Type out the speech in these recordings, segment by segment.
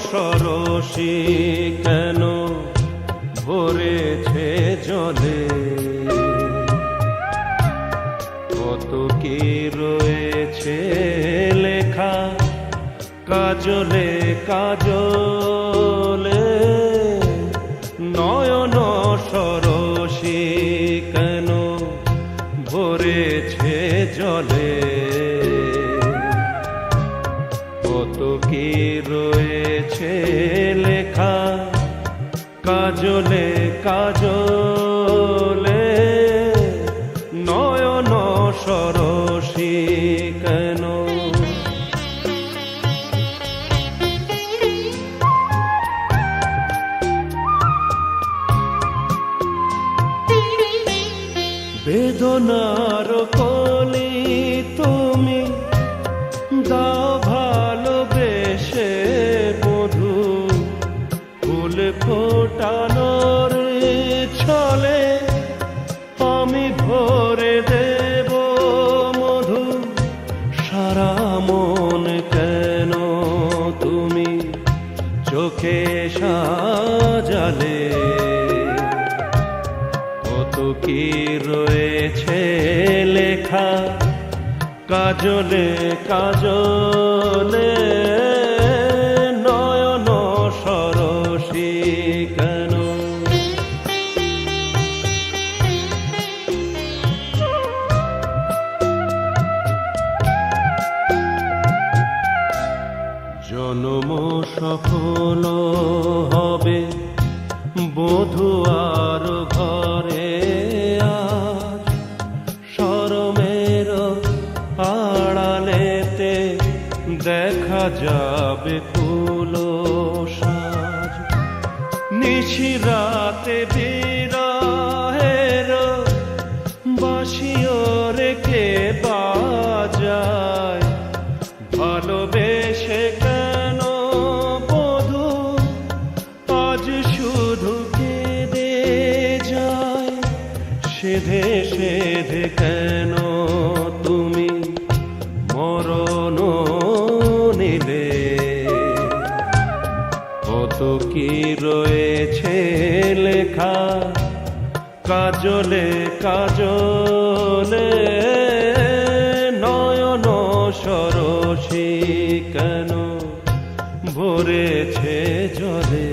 সরসী কেন ভরেছে জলে, কত কি রয়েছে লেখা কাজলে কাজলে। নয়ন সরসী কেন ভরেছে জলে, কত কি রয়েছে লেখা কাজলে কাজলে। নয়ন সরসী কেন। বেদনার কলি তুমি দাও ভালোবেসে মধু, ফুল ফোটানোর ছলে আমি ভরে দেব মধু। সারা মন কেন তুমি চোখে সাজালে, কত কি রয়েছে লেখা কাজলে কাজলে। নয়ন সরসী কেন। জন্ম সফল হবে বধূয়ার ঘরে, আজ শরমের আড়ালেতে দেখা যাবে ফুল সাজ। নিশিরাতে বিরহের বাঁশিও রেখে বাজায়, ভালোবেসে কেন বধূ আজ শুধু কেঁদে যায়। সেধে সেধে কেন তুমি মরণ নিলে, কত কি রয়েছে লেখা কাজলে কাজলে। নয়ন সরসী কেন ভরেছে জলে,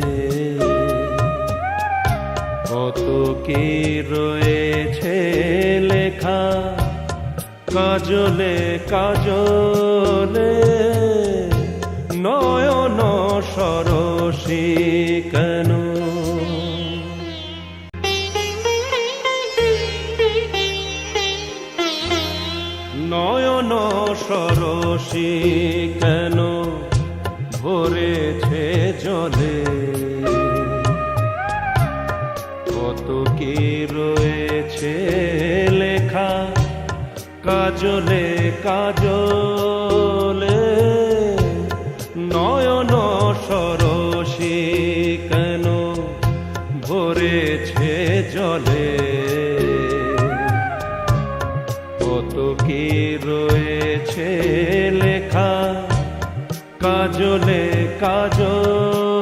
কত কি রয়েছে লেখা কাজলে কাজলে। নয়ন সরসী কেন। নয়ন সরসী কেন ভরেছে জলে, কত কি রয়েছে লেখা কাজলে কাজলে। নয়ন সরসী কেন ভরেছে জলে, কত কি রয়েছে লেখা কাজলে কাজলে।